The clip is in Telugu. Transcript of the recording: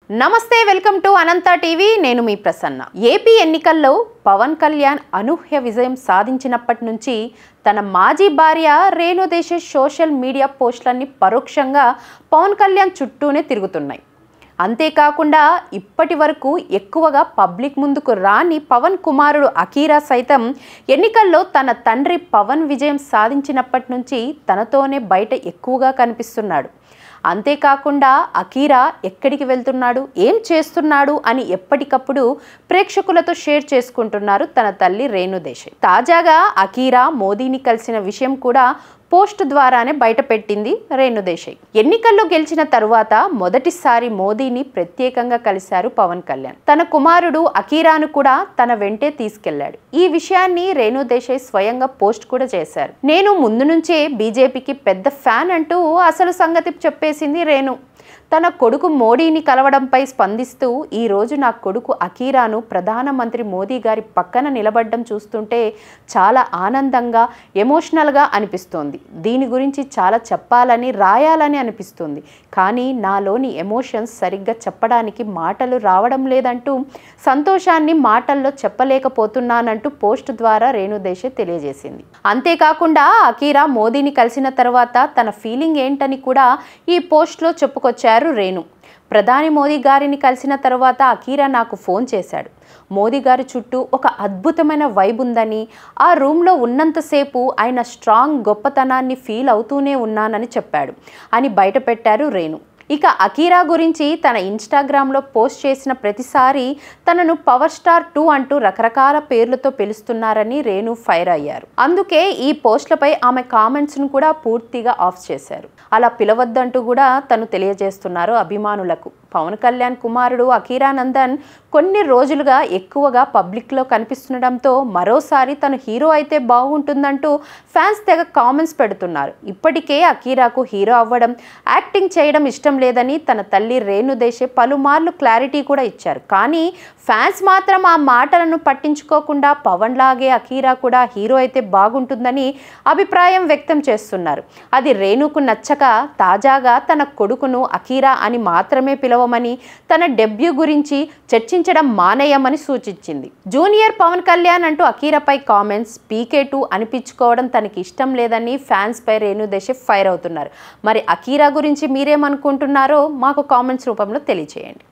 నమస్తే వెల్కమ్ టు అనంత టీవీ నేను మీ ప్రసన్న ఏపీ ఎన్నికల్లో పవన్ కళ్యాణ్ అనూహ్య విజయం సాధించినప్పటి నుంచి తన మాజీ భార్య రేణు దేశాయ్ సోషల్ మీడియా పోస్టులన్నీ పరోక్షంగా పవన్ కళ్యాణ్ చుట్టూనే తిరుగుతున్నాయి. అంతేకాకుండా ఇప్పటి వరకు ఎక్కువగా పబ్లిక్ ముందుకు రాని పవన్ కుమారుడు అఖీరా సైతం ఎన్నికల్లో తన తండ్రి పవన్ విజయం సాధించినప్పటి నుంచి తనతోనే బయట ఎక్కువగా కనిపిస్తున్నాడు. అంతేకాకుండా అఖీరా ఎక్కడికి వెళ్తున్నాడు, ఏం చేస్తున్నాడు అని ఎప్పటికప్పుడు ప్రేక్షకులతో షేర్ చేసుకుంటున్నారు తన తల్లి రేణు దేశాయ్. తాజాగా అఖీరా మోదీని కలిసిన విషయం కూడా పోస్ట్ ద్వారానే బయటపెట్టింది రేణు దేశాయ్. ఎన్నికల్లో గెలిచిన తరువాత మొదటిసారి మోదీని ప్రత్యేకంగా కలిశారు పవన్ కళ్యాణ్. తన కుమారుడు అఖీరాను కూడా తన వెంటే తీసుకెళ్లాడు. ఈ విషయాన్ని రేణు దేశాయ్ స్వయంగా పోస్ట్ కూడా చేశారు. నేను ముందు నుంచే బీజేపీకి పెద్ద ఫ్యాన్ అంటూ అసలు సంగతి చెప్పేసింది రేణు. తన కొడుకు మోడీని కలవడంపై స్పందిస్తూ ఈ రోజు నా కొడుకు అఖీరాను ప్రధానమంత్రి మోదీ గారి పక్కన నిలబడడం చూస్తుంటే చాలా ఆనందంగా ఎమోషనల్గా అనిపిస్తోంది. దీని గురించి చాలా చెప్పాలని రాయాలని అనిపిస్తుంది, కానీ నాలోని ఎమోషన్స్ సరిగ్గా చెప్పడానికి మాటలు రావడం లేదంటూ సంతోషాన్ని మాటల్లో చెప్పలేకపోతున్నానంటూ పోస్ట్ ద్వారా రేణు దేశాయ్ తెలియజేసింది. అంతేకాకుండా అఖీరా మోదీని కలిసిన తర్వాత తన ఫీలింగ్ ఏంటని కూడా ఈ పోస్ట్లో చెప్పుకొచ్చారు రేణు. ప్రధాని మోదీ గారిని కలిసిన తర్వాత అఖీరా నాకు ఫోన్ చేశాడు. మోదీ గారి చుట్టూ ఒక అద్భుతమైన వైబ్ ఉందని, ఆ రూమ్లో ఉన్నంతసేపు ఆయన స్ట్రాంగ్ గొప్పతనాన్ని ఫీల్ అవుతూనే ఉన్నానని చెప్పాడు అని బయటపెట్టారు రేణు. ఇక అఖీరా గురించి తన ఇన్స్టాగ్రామ్లో పోస్ట్ చేసిన ప్రతిసారి తనను పవర్ స్టార్ 2 అంటూ రకరకాల పేర్లతో పిలుస్తున్నారని రేణు ఫైర్ అయ్యారు. అందుకే ఈ పోస్టులపై ఆమె కామెంట్స్ను కూడా పూర్తిగా ఆఫ్ చేశారు. అలా పిలవద్దంటూ కూడా తను తెలియజేస్తున్నారు అభిమానులకు. పవన్ కళ్యాణ్ కుమారుడు అఖీరా నందన్ కొన్ని రోజులుగా ఎక్కువగా పబ్లిక్లో కనిపిస్తుండడంతో మరోసారి తను హీరో అయితే బాగుంటుందంటూ ఫ్యాన్స్ తెగ కామెంట్స్ పెడుతున్నారు. ఇప్పటికే అఖీరాకు హీరో అవ్వడం, యాక్టింగ్ చేయడం ఇష్టం లేదని తన తల్లి రేణు దేశాయ్ పలుమార్లు క్లారిటీ కూడా ఇచ్చారు. కానీ ఫ్యాన్స్ మాత్రం ఆ మాటలను పట్టించుకోకుండా పవన్ లాగే అఖీరా కూడా హీరో అయితే బాగుంటుందని అభిప్రాయం వ్యక్తం చేస్తున్నారు. అది రేణుకు నచ్చక తాజాగా తన కొడుకును అఖీరా అని మాత్రమే పిలవమని, తన డెబ్యూ గురించి చర్చించడం మానేయమని సూచించింది. జూనియర్ పవన్ కళ్యాణ్ అంటూ అఖీరాపై కామెంట్స్, PK2 అనిపించుకోవడం తనకి ఇష్టం లేదని ఫ్యాన్స్ పై రేణు దేశాయ్ ఫైర్ అవుతున్నారు. మరి అఖీరా గురించి మీరేమనుకుంటున్నారో మాకు కామెంట్స్ రూపంలో తెలియజేయండి.